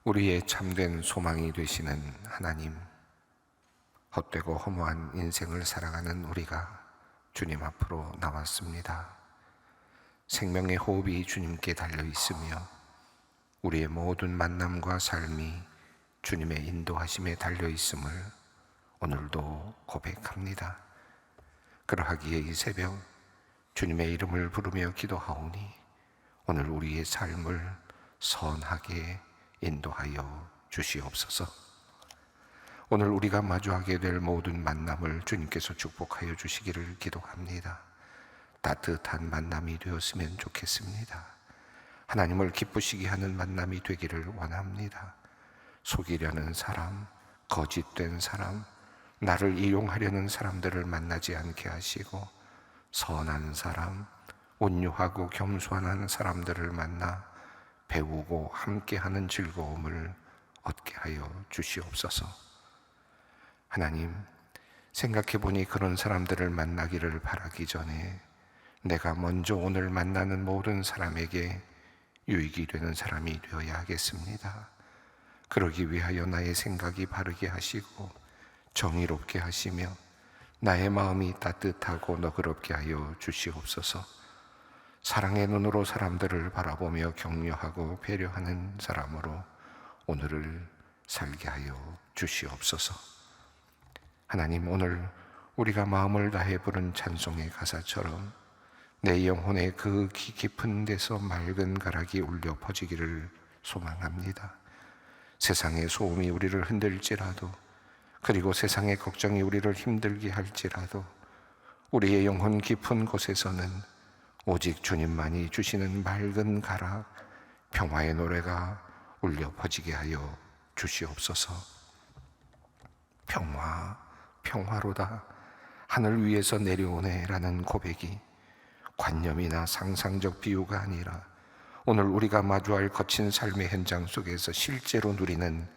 우리의 참된 소망이 되시는 하나님, 헛되고 허무한 인생을 살아가는 우리가 주님 앞으로 나왔습니다. 생명의 호흡이 주님께 달려 있으며 우리의 모든 만남과 삶이 주님의 인도하심에 달려 있음을 오늘도 고백합니다. 그러하기에 이 새벽 주님의 이름을 부르며 기도하오니 오늘 우리의 삶을 선하게 인도하여 주시옵소서. 오늘 우리가 마주하게 될 모든 만남을 주님께서 축복하여 주시기를 기도합니다. 따뜻한 만남이 되었으면 좋겠습니다. 하나님을 기쁘시게 하는 만남이 되기를 원합니다. 속이려는 사람, 거짓된 사람, 나를 이용하려는 사람들을 만나지 않게 하시고 선한 사람, 온유하고 겸손한 사람들을 만나 배우고 함께하는 즐거움을 얻게 하여 주시옵소서. 하나님, 생각해보니 그런 사람들을 만나기를 바라기 전에 내가 먼저 오늘 만나는 모든 사람에게 유익이 되는 사람이 되어야 하겠습니다. 그러기 위하여 나의 생각이 바르게 하시고 정의롭게 하시며 나의 마음이 따뜻하고 너그럽게 하여 주시옵소서. 사랑의 눈으로 사람들을 바라보며 격려하고 배려하는 사람으로 오늘을 살게 하여 주시옵소서. 하나님, 오늘 우리가 마음을 다해 부른 찬송의 가사처럼 내 영혼의 그 깊은 데서 맑은 가락이 울려 퍼지기를 소망합니다. 세상의 소음이 우리를 흔들지라도, 그리고 세상의 걱정이 우리를 힘들게 할지라도 우리의 영혼 깊은 곳에서는 오직 주님만이 주시는 맑은 가락, 평화의 노래가 울려 퍼지게 하여 주시옵소서. 평화, 평화로다 하늘 위에서 내려오네 라는 고백이 관념이나 상상적 비유가 아니라 오늘 우리가 마주할 거친 삶의 현장 속에서 실제로 누리는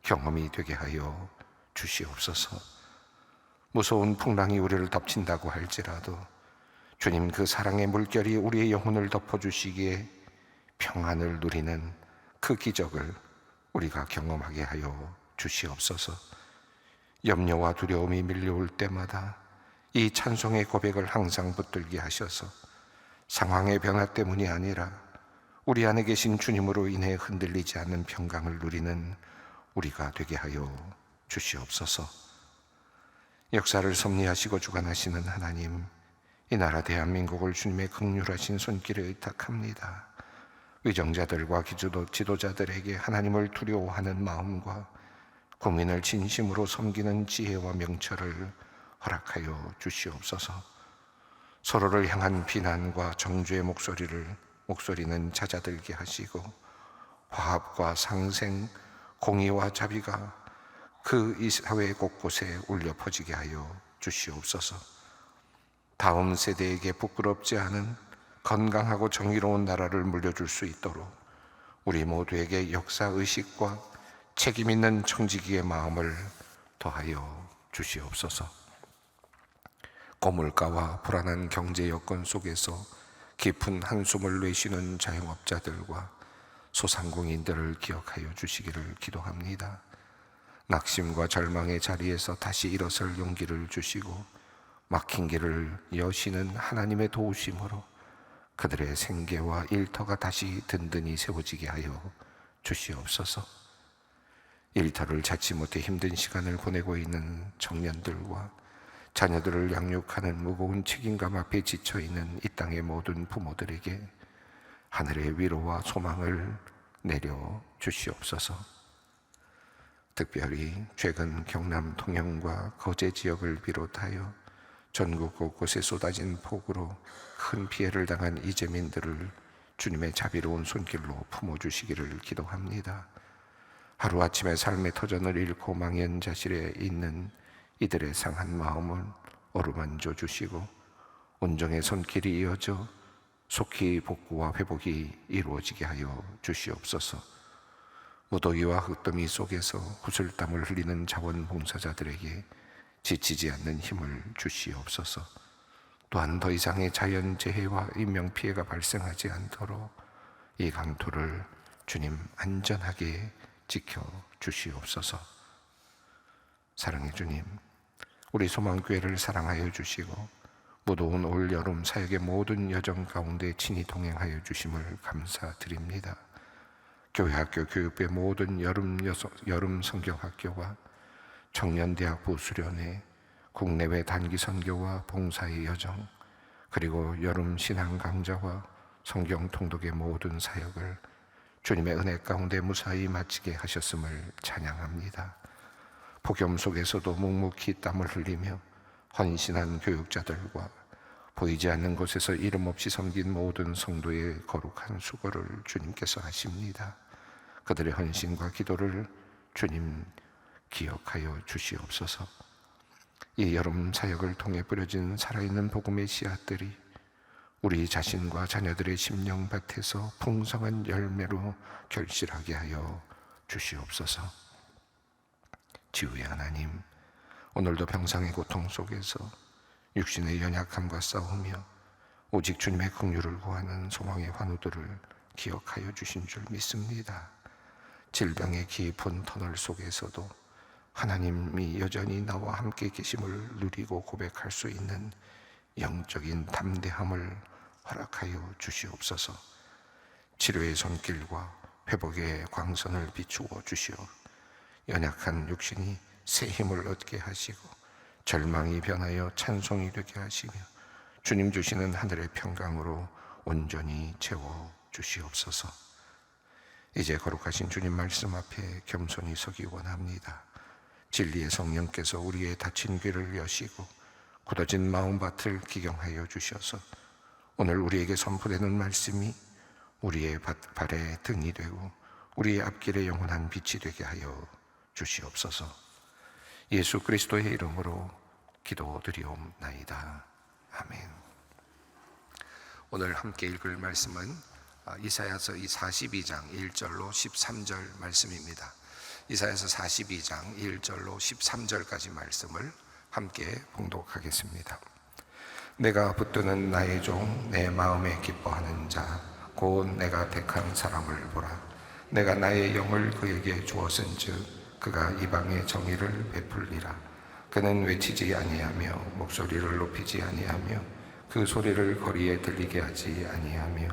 경험이 되게 하여 주시옵소서. 무서운 풍랑이 우리를 덮친다고 할지라도 주님 그 사랑의 물결이 우리의 영혼을 덮어주시기에 평안을 누리는 그 기적을 우리가 경험하게 하여 주시옵소서. 염려와 두려움이 밀려올 때마다 이 찬송의 고백을 항상 붙들게 하셔서 상황의 변화 때문이 아니라 우리 안에 계신 주님으로 인해 흔들리지 않는 평강을 누리는 우리가 되게 하여 주시옵소서. 역사를 섭리하시고 주관하시는 하나님, 이 나라 대한민국을 주님의 긍휼하신 손길에 의탁합니다. 위정자들과 지도자들에게 하나님을 두려워하는 마음과 국민을 진심으로 섬기는 지혜와 명철을 허락하여 주시옵소서. 서로를 향한 비난과 정죄의 목소리는 잦아들게 하시고 화합과 상생, 공의와 자비가 이 사회 곳곳에 울려 퍼지게 하여 주시옵소서. 다음 세대에게 부끄럽지 않은 건강하고 정의로운 나라를 물려줄 수 있도록 우리 모두에게 역사의식과 책임 있는 청지기의 마음을 더하여 주시옵소서. 고물가와 불안한 경제 여건 속에서 깊은 한숨을 내쉬는 자영업자들과 소상공인들을 기억하여 주시기를 기도합니다. 낙심과 절망의 자리에서 다시 일어설 용기를 주시고 막힌 길을 여시는 하나님의 도우심으로 그들의 생계와 일터가 다시 든든히 세워지게 하여 주시옵소서. 일터를 찾지 못해 힘든 시간을 보내고 있는 청년들과 자녀들을 양육하는 무거운 책임감 앞에 지쳐있는 이 땅의 모든 부모들에게 하늘의 위로와 소망을 내려 주시옵소서. 특별히 최근 경남 통영과 거제 지역을 비롯하여 전국 곳곳에 쏟아진 폭우로 큰 피해를 당한 이재민들을 주님의 자비로운 손길로 품어주시기를 기도합니다. 하루아침에 삶의 터전을 잃고 망연자실에 있는 이들의 상한 마음을 어루만져 주시고 온정의 손길이 이어져 속히 복구와 회복이 이루어지게 하여 주시옵소서. 무더위와 흙더미 속에서 구슬땀을 흘리는 자원봉사자들에게 지치지 않는 힘을 주시옵소서. 또한 더 이상의 자연재해와 인명피해가 발생하지 않도록 이 강토를 주님 안전하게 지켜 주시옵소서. 사랑의 주님, 우리 소망교회를 사랑하여 주시고 무더운 올 여름 사역의 모든 여정 가운데 친히 동행하여 주심을 감사드립니다. 교회학교 교육부의 모든 여름 성경학교와 청년대학부 수련회, 국내외 단기 선교와 봉사의 여정, 그리고 여름 신앙 강좌와 성경 통독의 모든 사역을 주님의 은혜 가운데 무사히 마치게 하셨음을 찬양합니다. 폭염 속에서도 묵묵히 땀을 흘리며 헌신한 교육자들과 보이지 않는 곳에서 이름 없이 섬긴 모든 성도의 거룩한 수고를 주님께서 하십니다. 그들의 헌신과 기도를 주님 기억하여 주시옵소서. 이 여름 사역을 통해 뿌려진 살아있는 복음의 씨앗들이 우리 자신과 자녀들의 심령밭에서 풍성한 열매로 결실하게 하여 주시옵소서. 지우의 하나님, 오늘도 병상의 고통 속에서 육신의 연약함과 싸우며 오직 주님의 긍휼을 구하는 소망의 환우들을 기억하여 주신 줄 믿습니다. 질병의 깊은 터널 속에서도 하나님이 여전히 나와 함께 계심을 누리고 고백할 수 있는 영적인 담대함을 허락하여 주시옵소서. 치료의 손길과 회복의 광선을 비추어 주시어 연약한 육신이 새 힘을 얻게 하시고 절망이 변하여 찬송이 되게 하시며 주님 주시는 하늘의 평강으로 온전히 채워 주시옵소서. 이제 거룩하신 주님 말씀 앞에 겸손히 서기 원합니다. 진리의 성령께서 우리의 닫힌 귀를 여시고 굳어진 마음밭을 기경하여 주셔서 오늘 우리에게 선포되는 말씀이 우리의 발에 등이 되고 우리의 앞길에 영원한 빛이 되게 하여 주시옵소서. 예수 그리스도의 이름으로 기도드리옵나이다. 아멘. 오늘 함께 읽을 말씀은 이사야서 42장 1절로 13절 말씀입니다. 이사야서 42장 1절로 13절까지 말씀을 함께 봉독하겠습니다. 내가 붙드는 나의 종, 내 마음에 기뻐하는 자, 곧 내가 택한 사람을 보라. 내가 나의 영을 그에게 주었은즉 그가 이방의 정의를 베풀리라. 그는 외치지 아니하며 목소리를 높이지 아니하며 그 소리를 거리에 들리게 하지 아니하며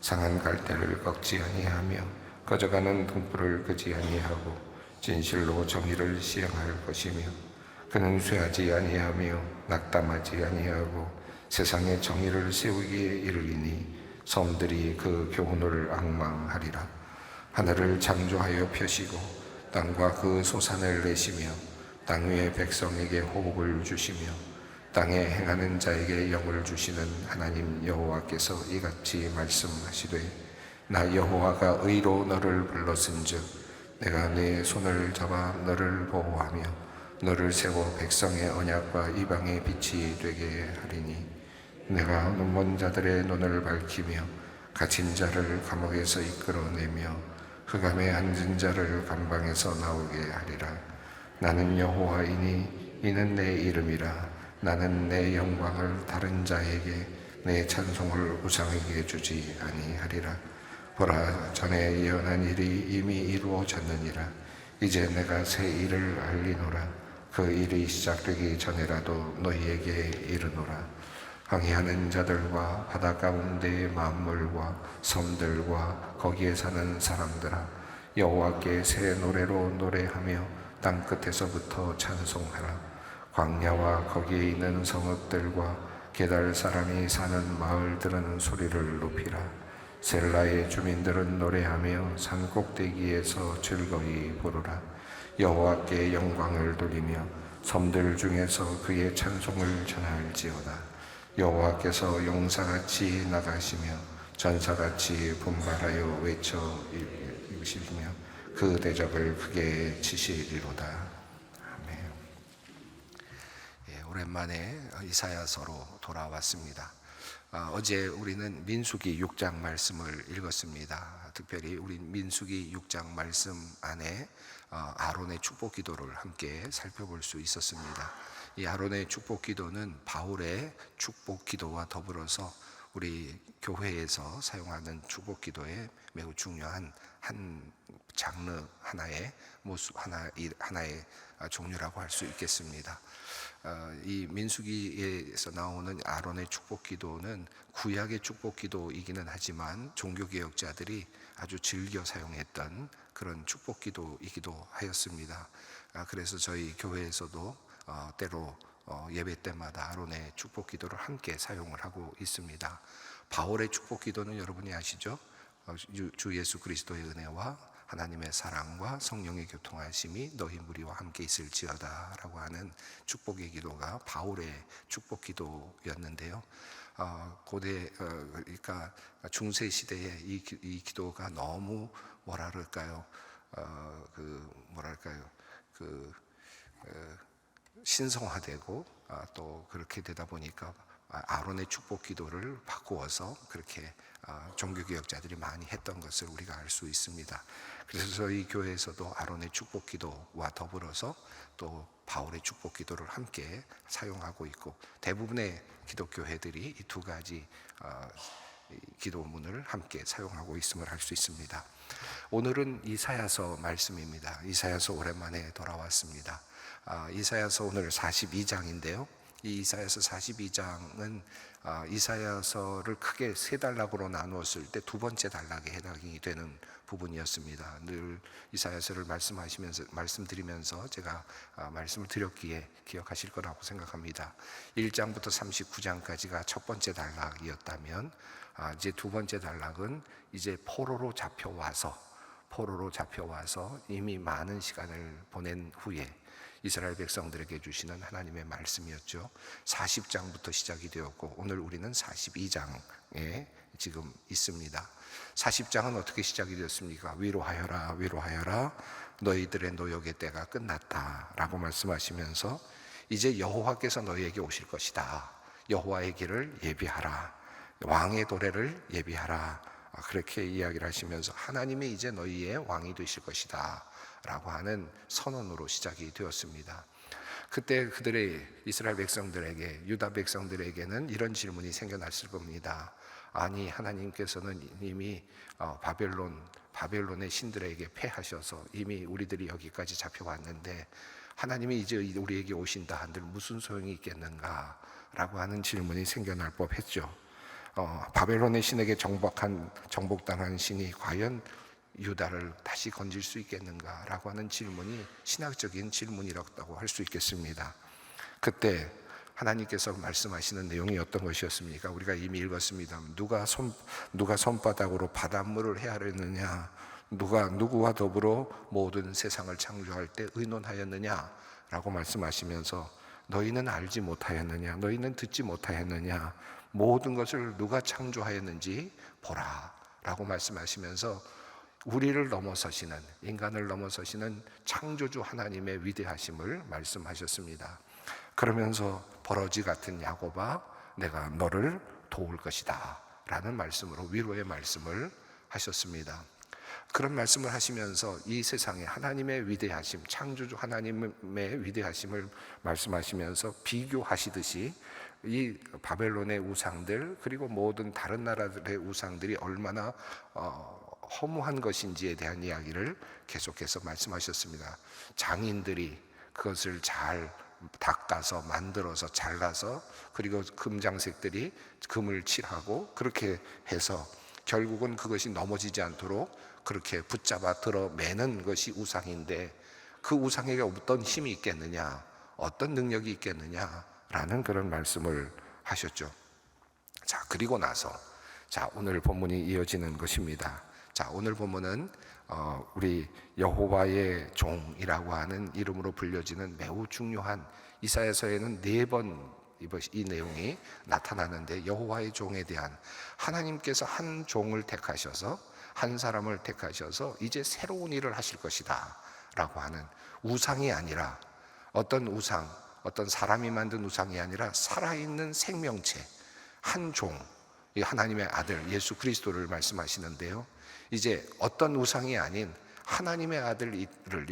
상한 갈대를 꺾지 아니하며 꺼져가는 등불을 끄지 아니하고 진실로 정의를 시행할 것이며 그는 쇠하지 아니하며 낙담하지 아니하고 세상에 정의를 세우기에 이르리니 섬들이 그 교훈을 앙망하리라. 하늘을 창조하여 펴시고 땅과 그 소산을 내시며 땅 위의 백성에게 호흡을 주시며 땅에 행하는 자에게 영을 주시는 하나님 여호와께서 이같이 말씀하시되 나 여호와가 의로 너를 불렀은즉 내가 네 손을 잡아 너를 보호하며 너를 세워 백성의 언약과 이방의 빛이 되게 하리니 내가 눈먼 자들의 눈을 밝히며 갇힌 자를 감옥에서 이끌어내며 흑암에 앉은 자를 감방에서 나오게 하리라. 나는 여호와이니 이는 내 이름이라. 나는 내 영광을 다른 자에게 내 찬송을 우상에게 주지 아니하리라. 보라, 전에 예언한 일이 이미 이루어졌느니라. 이제 내가 새 일을 알리노라. 그 일이 시작되기 전에라도 너희에게 이르노라. 항해하는 자들과 바다 가운데의 만물과 섬들과 거기에 사는 사람들아, 여호와께 새 노래로 노래하며 땅 끝에서부터 찬송하라. 광야와 거기에 있는 성읍들과 게달 사람이 사는 마을들은 소리를 높이라. 셀라의 주민들은 노래하며 산 꼭대기에서 즐거이 부르라. 여호와께 영광을 돌리며 섬들 중에서 그의 찬송을 전할지어다. 여호와께서 용사같이 나가시며 전사같이 분발하여 외쳐 이으시며 그 대적을 크게 치시리로다. 아멘. 오랜만에 이사야서로 돌아왔습니다. 어제 우리는 민수기 6장 말씀을 읽었습니다. 특별히 우리 민수기 6장 말씀 안에 아론의 축복 기도를 함께 살펴볼 수 있었습니다. 이 아론의 축복 기도는 바울의 축복 기도와 더불어서 우리 교회에서 사용하는 축복 기도에 매우 중요한 한 장르 하나의 모습 하나의 종류라고 할 수 있겠습니다. 이 민수기에서 나오는 아론의 축복 기도는 구약의 축복 기도이기는 하지만 종교 개혁자들이 아주 즐겨 사용했던 그런 축복 기도이기도 하였습니다. 그래서 저희 교회에서도 때로 예배 때마다 아론의 축복 기도를 함께 사용을 하고 있습니다. 바울의 축복 기도는 여러분이 아시죠? 주 예수 그리스도의 은혜와 하나님의 사랑과 성령의 교통하심이 너희 무리와 함께 있을지어다 라고 하는 축복의 기도가 바울의 축복 기도였는데요. 고대 그러니까 중세 시대에 이 기도가 너무 신성화되고 또 그렇게 되다 보니까 아론의 축복 기도를 바꾸어서 그렇게 종교개혁자들이 많이 했던 것을 우리가 알 수 있습니다. 그래서 저희 교회에서도 아론의 축복 기도와 더불어서 또 바울의 축복 기도를 함께 사용하고 있고, 대부분의 기독교회들이 이 두 가지 기도문을 함께 사용하고 있음을 알 수 있습니다. 오늘은 이사야서 말씀입니다. 이사야서 오랜만에 돌아왔습니다. 이사야서 오늘 42장인데요. 이 이사야서 42장은 이사야서를 크게 세 단락으로 나누었을 때 두 번째 단락에 해당이 되는 부분이었습니다. 늘 이사야서를 말씀드리면서 제가 말씀을 드렸기에 기억하실 거라고 생각합니다. 1장부터 39장까지가 첫 번째 단락이었다면 이제 두 번째 단락은 이제 포로로 잡혀와서 이미 많은 시간을 보낸 후에 이스라엘 백성들에게 주시는 하나님의 말씀이었죠. 40장부터 시작이 되었고 오늘 우리는 42장에 지금 있습니다. 40장은 어떻게 시작이 되었습니까? 위로하여라 위로하여라 너희들의 노역의 때가 끝났다 라고 말씀하시면서 이제 여호와께서 너희에게 오실 것이다. 여호와의 길을 예비하라. 왕의 도래를 예비하라. 그렇게 이야기를 하시면서 하나님이 이제 너희의 왕이 되실 것이다 라고 하는 선언으로 시작이 되었습니다. 그때 그들의 이스라엘 백성들에게, 유다 백성들에게는 이런 질문이 생겨났을 겁니다. 아니, 하나님께서는 이미 바벨론의 신들에게 패하셔서 이미 우리들이 여기까지 잡혀왔는데 하나님이 이제 우리에게 오신다 한들 무슨 소용이 있겠는가 라고 하는 질문이 생겨날 법했죠. 바벨론의 신에게 정복당한 신이 과연 유다를 다시 건질 수 있겠는가라고 하는 질문이 신학적인 질문이라고 할 수 있겠습니다. 그때 하나님께서 말씀하시는 내용이 어떤 것이었습니까? 우리가 이미 읽었습니다. 누가 손바닥으로 바닷물을 헤아렸느냐? 누가 누구와 더불어 모든 세상을 창조할 때 의논하였느냐라고 말씀하시면서 너희는 알지 못하였느냐? 너희는 듣지 못하였느냐? 모든 것을 누가 창조하였는지 보라 라고 말씀하시면서 인간을 넘어서시는 창조주 하나님의 위대하심을 말씀하셨습니다. 그러면서 버러지 같은 야곱아 내가 너를 도울 것이다 라는 말씀으로 위로의 말씀을 하셨습니다. 그런 말씀을 하시면서 이 세상에 하나님의 위대하심, 창조주 하나님의 위대하심을 말씀하시면서 비교하시듯이 이 바벨론의 우상들 그리고 모든 다른 나라들의 우상들이 얼마나 허무한 것인지에 대한 이야기를 계속해서 말씀하셨습니다. 장인들이 그것을 잘 닦아서 만들어서 잘라서 그리고 금장색들이 금을 칠하고 그렇게 해서 결국은 그것이 넘어지지 않도록 그렇게 붙잡아 들어 매는 것이 우상인데 그 우상에게 어떤 힘이 있겠느냐, 어떤 능력이 있겠느냐라는 그런 말씀을 하셨죠. 자, 그리고 나서 오늘 본문이 이어지는 것입니다. 자, 오늘 본문은 우리 여호와의 종이라고 하는 이름으로 불려지는 매우 중요한 이사야서에는 4번 이 내용이 나타나는데 여호와의 종에 대한 하나님께서 한 종을 택하셔서 한 사람을 택하셔서 이제 새로운 일을 하실 것이다 라고 하는 우상이 아니라 어떤 사람이 만든 우상이 아니라 살아있는 생명체 한 종, 하나님의 아들 예수 그리스도를 말씀하시는데요. 이제 어떤 우상이 아닌 하나님의 아들을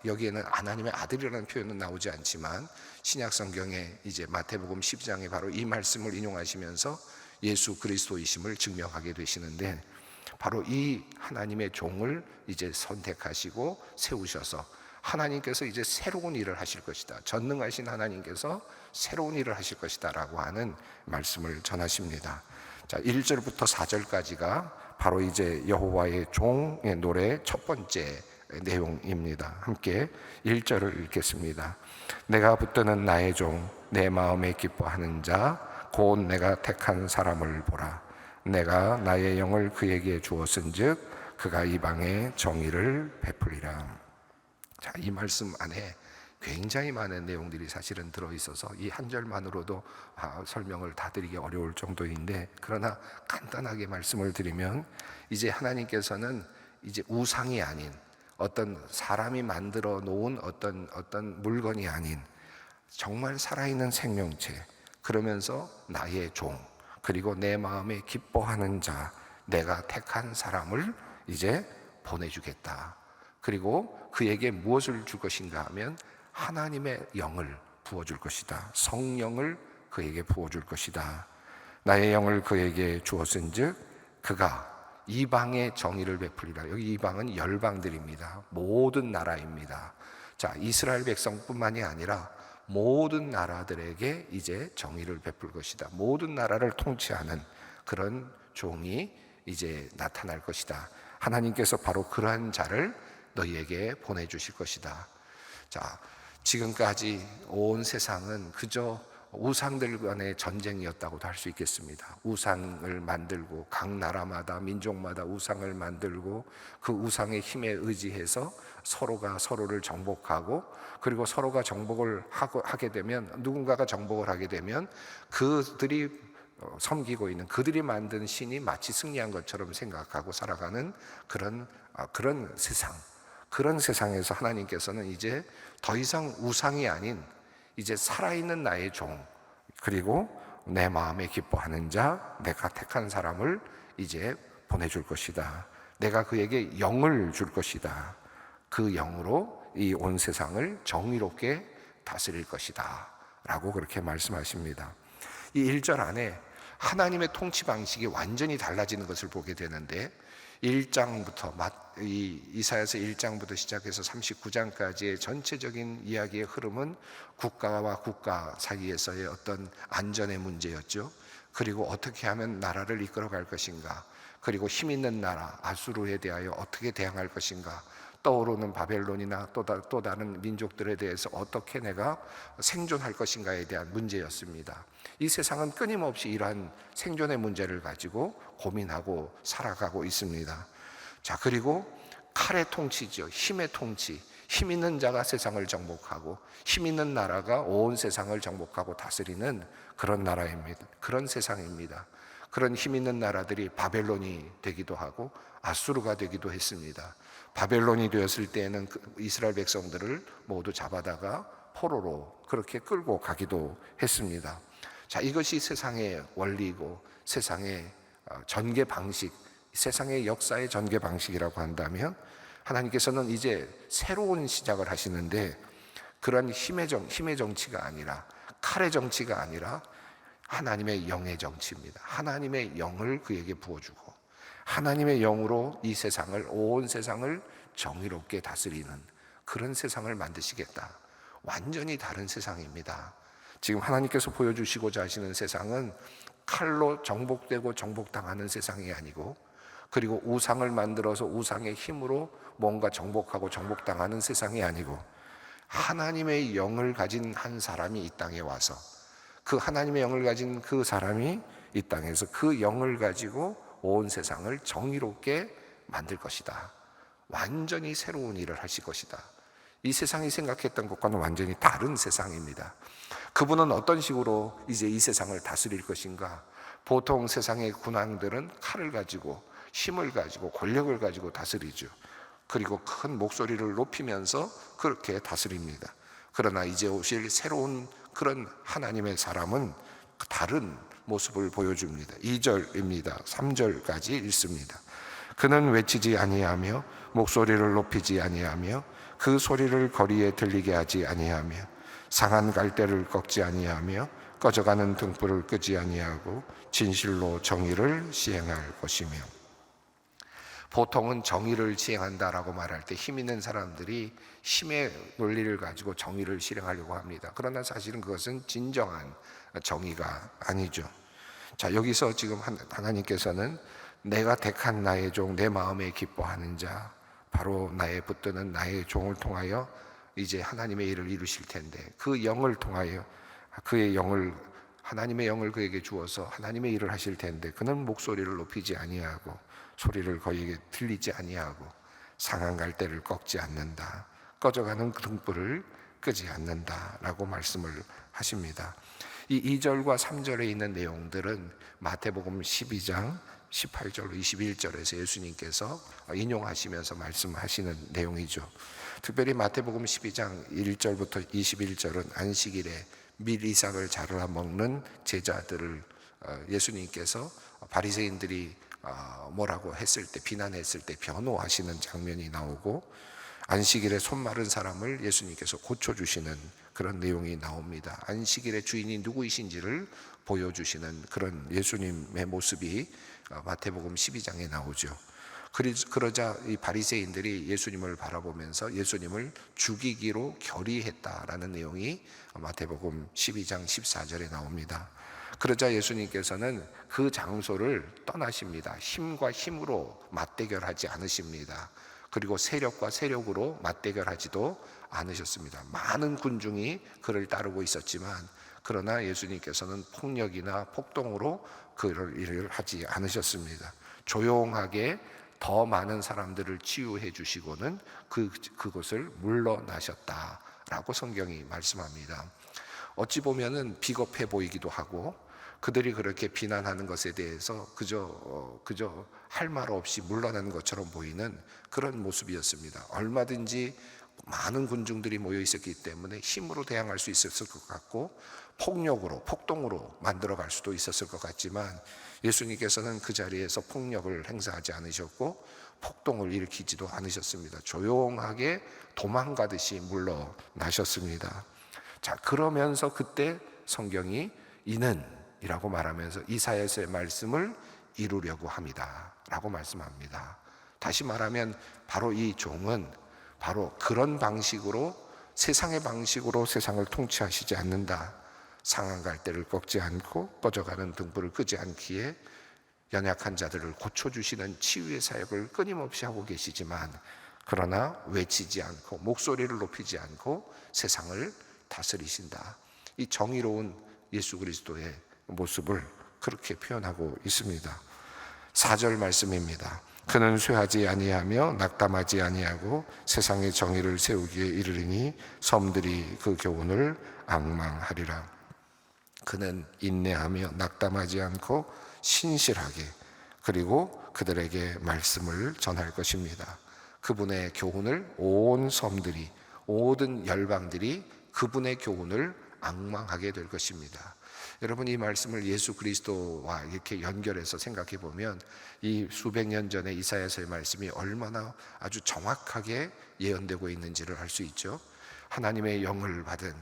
여기에는 하나님의 아들이라는 표현은 나오지 않지만 신약 성경에 이제 마태복음 10장에 바로 이 말씀을 인용하시면서 예수 그리스도이심을 증명하게 되시는데 바로 이 하나님의 종을 이제 선택하시고 세우셔서 하나님께서 이제 새로운 일을 하실 것이다, 전능하신 하나님께서 새로운 일을 하실 것이다 라고 하는 말씀을 전하십니다. 자, 1절부터 4절까지가 바로 이제 여호와의 종의 노래 첫 번째 내용입니다. 함께 1절을 읽겠습니다. 내가 붙드는 나의 종, 내 마음에 기뻐하는 자, 곧 내가 택한 사람을 보라. 내가 나의 영을 그에게 주었은즉 그가 이방에 정의를 베풀리라. 자, 이 말씀 안에 굉장히 많은 내용들이 사실은 들어있어서 이 한 절만으로도 설명을 다 드리기 어려울 정도인데, 그러나 간단하게 말씀을 드리면 이제 하나님께서는 이제 우상이 아닌 어떤 사람이 만들어 놓은 어떤 물건이 아닌 정말 살아있는 생명체, 그러면서 나의 종, 그리고 내 마음에 기뻐하는 자, 내가 택한 사람을 이제 보내주겠다. 그리고 그에게 무엇을 줄 것인가 하면 하나님의 영을 부어줄 것이다. 성령을 그에게 부어줄 것이다. 나의 영을 그에게 주었은즉 그가 이방의 정의를 베풀리라. 여기 이방은 열방들입니다. 모든 나라입니다. 자, 이스라엘 백성뿐만이 아니라 모든 나라들에게 이제 정의를 베풀 것이다. 모든 나라를 통치하는 그런 종이 이제 나타날 것이다. 하나님께서 바로 그러한 자를 너희에게 보내주실 것이다. 자, 지금까지 온 세상은 그저 우상들 간의 전쟁이었다고도 할 수 있겠습니다. 우상을 만들고 각 나라마다 민족마다 우상을 만들고 그 우상의 힘에 의지해서 서로가 서로를 정복하고, 그리고 서로가 정복을 하게 되면, 누군가가 정복을 하게 되면 그들이 섬기고 있는 그들이 만든 신이 마치 승리한 것처럼 생각하고 살아가는 그런 세상, 그런 세상에서 하나님께서는 이제 더 이상 우상이 아닌 이제 살아있는 나의 종, 그리고 내 마음에 기뻐하는 자, 내가 택한 사람을 이제 보내줄 것이다. 내가 그에게 영을 줄 것이다. 그 영으로 이 온 세상을 정의롭게 다스릴 것이다 라고 그렇게 말씀하십니다. 이 1절 안에 하나님의 통치 방식이 완전히 달라지는 것을 보게 되는데, 1장부터 이사야서 1장부터 시작해서 39장까지의 전체적인 이야기의 흐름은 국가와 국가 사이에서의 어떤 안전의 문제였죠. 그리고 어떻게 하면 나라를 이끌어갈 것인가, 그리고 힘 있는 나라 아수르에 대하여 어떻게 대항할 것인가, 떠오르는 바벨론이나 또 다른 민족들에 대해서 어떻게 내가 생존할 것인가에 대한 문제였습니다. 이 세상은 끊임없이 이러한 생존의 문제를 가지고 고민하고 살아가고 있습니다. 자, 그리고 칼의 통치죠. 힘의 통치. 힘 있는 자가 세상을 정복하고 힘 있는 나라가 온 세상을 정복하고 다스리는 그런 나라입니다. 그런 세상입니다. 그런 힘 있는 나라들이 바벨론이 되기도 하고 아수르가 되기도 했습니다. 바벨론이 되었을 때에는 이스라엘 백성들을 모두 잡아다가 포로로 그렇게 끌고 가기도 했습니다. 자, 이것이 세상의 원리이고 세상의 전개 방식, 세상의 역사의 전개 방식이라고 한다면, 하나님께서는 이제 새로운 시작을 하시는데 그런 힘의 정치가 아니라, 칼의 정치가 아니라 하나님의 영의 정치입니다. 하나님의 영을 그에게 부어주고 하나님의 영으로 이 세상을, 온 세상을 정의롭게 다스리는 그런 세상을 만드시겠다. 완전히 다른 세상입니다. 지금 하나님께서 보여주시고자 하시는 세상은 칼로 정복되고 정복당하는 세상이 아니고, 그리고 우상을 만들어서 우상의 힘으로 뭔가 정복하고 정복당하는 세상이 아니고, 하나님의 영을 가진 한 사람이 이 땅에 와서, 그 하나님의 영을 가진 그 사람이 이 땅에서 그 영을 가지고 온 세상을 정의롭게 만들 것이다. 완전히 새로운 일을 하실 것이다. 이 세상이 생각했던 것과는 완전히 다른 세상입니다. 그분은 어떤 식으로 이제 이 세상을 다스릴 것인가? 보통 세상의 군왕들은 칼을 가지고 힘을 가지고 권력을 가지고 다스리죠. 그리고 큰 목소리를 높이면서 그렇게 다스립니다. 그러나 이제 오실 새로운 그런 하나님의 사람은 다른 모습을 보여줍니다. 2절입니다. 3절까지 읽습니다. 그는 외치지 아니하며 목소리를 높이지 아니하며 그 소리를 거리에 들리게 하지 아니하며 상한 갈대를 꺾지 아니하며 꺼져가는 등불을 끄지 아니하고 진실로 정의를 시행할 것이며. 보통은 정의를 시행한다라고 말할 때 힘 있는 사람들이 힘의 논리를 가지고 정의를 실행하려고 합니다. 그러나 사실은 그것은 진정한 정의가 아니죠. 자, 여기서 지금 하나님께서는 내가 택한 나의 종, 내 마음에 기뻐하는 자, 바로 나의 붙드는 나의 종을 통하여 이제 하나님의 일을 이루실 텐데, 그 영을 통하여 그의 영을, 하나님의 영을 그에게 주어서 하나님의 일을 하실 텐데, 그는 목소리를 높이지 아니하고 소리를 그에게 들리지 아니하고 상한 갈대를 꺾지 않는다, 꺼져가는 등불을 끄지 않는다라고 말씀을 하십니다. 이 2절과 3절에 있는 내용들은 마태복음 12장 18절로 21절에서 예수님께서 인용하시면서 말씀하시는 내용이죠. 특별히 마태복음 12장 1절부터 21절은 안식일에 밀이삭을 자르러 먹는 제자들을 예수님께서 바리새인들이 뭐라고 했을 때, 비난했을 때 변호하시는 장면이 나오고, 안식일에 손 마른 사람을 예수님께서 고쳐주시는 그런 내용이 나옵니다. 안식일의 주인이 누구이신지를 보여주시는 그런 예수님의 모습이 마태복음 12장에 나오죠. 그러자 이 바리새인들이 예수님을 바라보면서 예수님을 죽이기로 결의했다라는 내용이 마태복음 12장 14절에 나옵니다. 그러자 예수님께서는 그 장소를 떠나십니다. 힘과 힘으로 맞대결하지 않으십니다. 그리고 세력과 세력으로 맞대결하지도 않으셨습니다. 많은 군중이 그를 따르고 있었지만, 그러나 예수님께서는 폭력이나 폭동으로 그를 일을 하지 않으셨습니다. 조용하게 더 많은 사람들을 치유해 주시고는 그곳을 물러나셨다라고 성경이 말씀합니다. 어찌 보면은 비겁해 보이기도 하고, 그들이 그렇게 비난하는 것에 대해서 그저 할 말 없이 물러나는 것처럼 보이는 그런 모습이었습니다. 얼마든지 많은 군중들이 모여 있었기 때문에 힘으로 대항할 수 있었을 것 같고, 폭력으로, 폭동으로 만들어갈 수도 있었을 것 같지만, 예수님께서는 그 자리에서 폭력을 행사하지 않으셨고 폭동을 일으키지도 않으셨습니다. 조용하게 도망가듯이 물러나셨습니다. 자, 그러면서 그때 성경이 이는 이라고 말하면서 이사야서의 말씀을 이루려고 합니다 라고 말씀합니다. 다시 말하면 바로 이 종은 바로 그런 방식으로, 세상의 방식으로 세상을 통치하시지 않는다. 상한 갈대를 꺾지 않고 꺼져가는 등불을 끄지 않기에 연약한 자들을 고쳐주시는 치유의 사역을 끊임없이 하고 계시지만, 그러나 외치지 않고 목소리를 높이지 않고 세상을 다스리신다. 이 정의로운 예수 그리스도의 모습을 그렇게 표현하고 있습니다. 4절 말씀입니다. 그는 쇠하지 아니하며 낙담하지 아니하고 세상의 정의를 세우기에 이르리니 섬들이 그 교훈을 앙망하리라. 그는 인내하며 낙담하지 않고 신실하게, 그리고 그들에게 말씀을 전할 것입니다. 그분의 교훈을 온 섬들이, 모든 열방들이 그분의 교훈을 앙망하게 될 것입니다. 여러분, 이 말씀을 예수 그리스도와 이렇게 연결해서 생각해 보면 이 수백 년 전의 이사야서의 말씀이 얼마나 아주 정확하게 예언되고 있는지를 알 수 있죠. 하나님의 영을 받은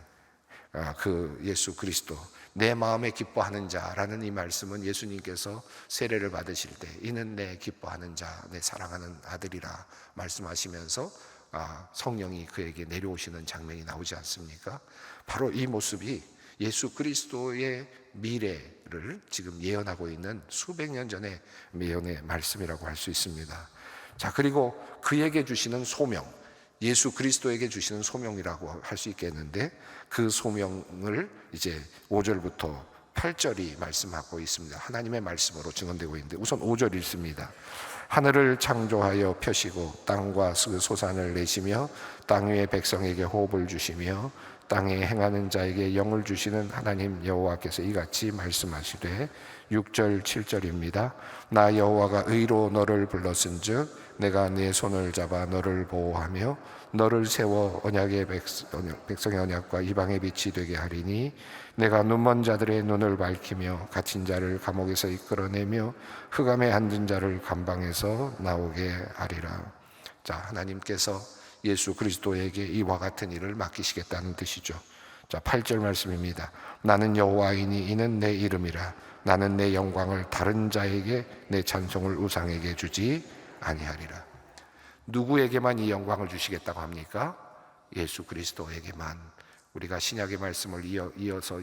그 예수 그리스도, 내 마음에 기뻐하는 자라는 이 말씀은 예수님께서 세례를 받으실 때 이는 내 기뻐하는 자, 내 사랑하는 아들이라 말씀하시면서 성령이 그에게 내려오시는 장면이 나오지 않습니까? 바로 이 모습이 예수 그리스도의 미래를 지금 예언하고 있는 수백 년 전의 예언의 말씀이라고 할 수 있습니다. 자, 그리고 그에게 주시는 소명, 예수 그리스도에게 주시는 소명이라고 할 수 있겠는데, 그 소명을 이제 5절부터 8절이 말씀하고 있습니다. 하나님의 말씀으로 증언되고 있는데, 우선 5절 읽습니다. 하늘을 창조하여 펴시고 땅과 그 소산을 내시며 땅 위의 백성에게 호흡을 주시며 땅에 행하는 자에게 영을 주시는 하나님 여호와께서 이같이 말씀하시되, 6절 7절입니다. 나 여호와가 의로 너를 불렀은즉 내가 네 손을 잡아 너를 보호하며 너를 세워 언약의 백성의 언약과 이방의 빛이 되게 하리니, 내가 눈먼 자들의 눈을 밝히며 갇힌 자를 감옥에서 이끌어내며 흑암에 앉은 자를 감방에서 나오게 하리라. 자, 하나님께서 예수 그리스도에게 이와 같은 일을 맡기시겠다는 뜻이죠. 자, 8절 말씀입니다. 나는 여호와이니 이는 내 이름이라. 나는 내 영광을 다른 자에게, 내 찬송을 우상에게 주지 아니하리라. 누구에게만 이 영광을 주시겠다고 합니까? 예수 그리스도에게만. 우리가 신약의 말씀을 이어서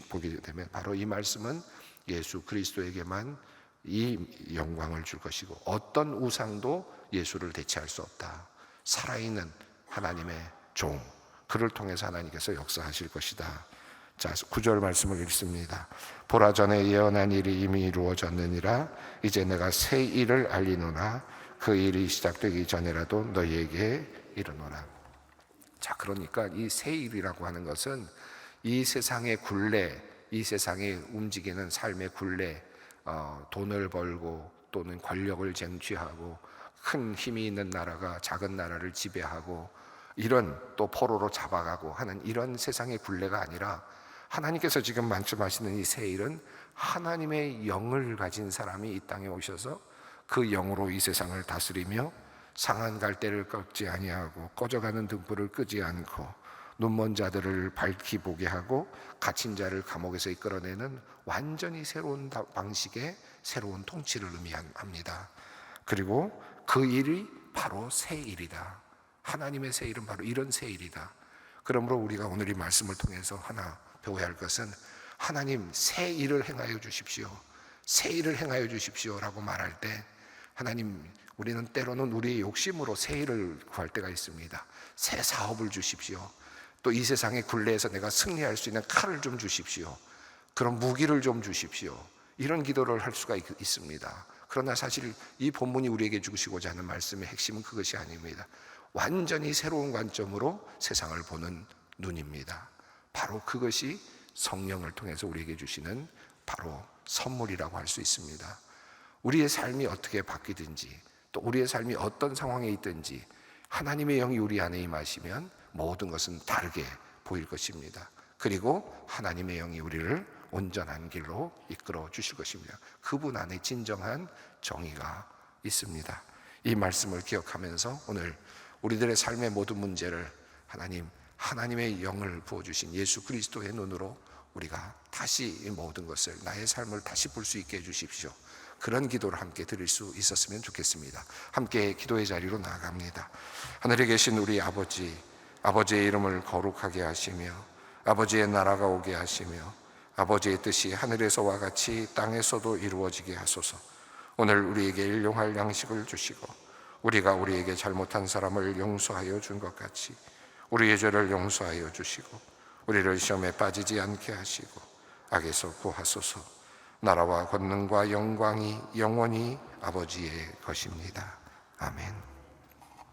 보게 되면 바로 이 말씀은 예수 그리스도에게만 이 영광을 줄 것이고, 어떤 우상도 예수를 대체할 수 없다. 살아있는 하나님의 종, 그를 통해서 하나님께서 역사하실 것이다. 자, 9절 말씀을 읽습니다. 보라, 전에 예언한 일이 이미 이루어졌느니라. 이제 내가 새 일을 알리노라. 그 일이 시작되기 전에라도 너희에게 이르노라. 자, 그러니까 이 새 일이라고 하는 것은 이 세상의 굴레, 이 세상에 움직이는 삶의 굴레, 돈을 벌고 또는 권력을 쟁취하고 큰 힘이 있는 나라가 작은 나라를 지배하고 이런, 또 포로로 잡아가고 하는 이런 세상의 굴레가 아니라, 하나님께서 지금 말씀하시는 이 새 일은 하나님의 영을 가진 사람이 이 땅에 오셔서 그 영으로 이 세상을 다스리며 상한 갈대를 꺾지 아니하고 꺼져가는 등불을 끄지 않고 눈먼 자들을 밝히 보게 하고 갇힌 자를 감옥에서 이끌어내는 완전히 새로운 방식의 새로운 통치를 의미합니다. 그리고 그 일이 바로 새 일이다. 하나님의 새 일은 바로 이런 새 일이다. 그러므로 우리가 오늘 이 말씀을 통해서 하나 배워야 할 것은, 하나님 새 일을 행하여 주십시오, 새 일을 행하여 주십시오라고 말할 때, 하나님, 우리는 때로는 우리의 욕심으로 새 일을 구할 때가 있습니다. 새 사업을 주십시오. 또 이 세상의 굴레에서 내가 승리할 수 있는 칼을 좀 주십시오. 그런 무기를 좀 주십시오. 이런 기도를 할 수가 있습니다. 그러나 사실 이 본문이 우리에게 주시고자 하는 말씀의 핵심은 그것이 아닙니다. 완전히 새로운 관점으로 세상을 보는 눈입니다. 바로 그것이 성령을 통해서 우리에게 주시는 바로 선물이라고 할 수 있습니다. 우리의 삶이 어떻게 바뀌든지, 또 우리의 삶이 어떤 상황에 있든지 하나님의 영이 우리 안에 임하시면 모든 것은 다르게 보일 것입니다. 그리고 하나님의 영이 우리를 온전한 길로 이끌어 주실 것입니다. 그분 안에 진정한 정의가 있습니다. 이 말씀을 기억하면서 오늘 우리들의 삶의 모든 문제를 하나님의 영을 부어주신 예수 그리스도의 눈으로 우리가 다시 이 모든 것을, 나의 삶을 다시 볼 수 있게 해주십시오. 그런 기도를 함께 드릴 수 있었으면 좋겠습니다. 함께 기도의 자리로 나아갑니다. 하늘에 계신 우리 아버지, 아버지의 이름을 거룩하게 하시며 아버지의 나라가 오게 하시며 아버지의 뜻이 하늘에서와 같이 땅에서도 이루어지게 하소서. 오늘 우리에게 일용할 양식을 주시고 우리가 우리에게 잘못한 사람을 용서하여 준 것 같이 우리의 죄를 용서하여 주시고 우리를 시험에 빠지지 않게 하시고 악에서 구하소서. 나라와 권능과 영광이 영원히 아버지의 것입니다. 아멘.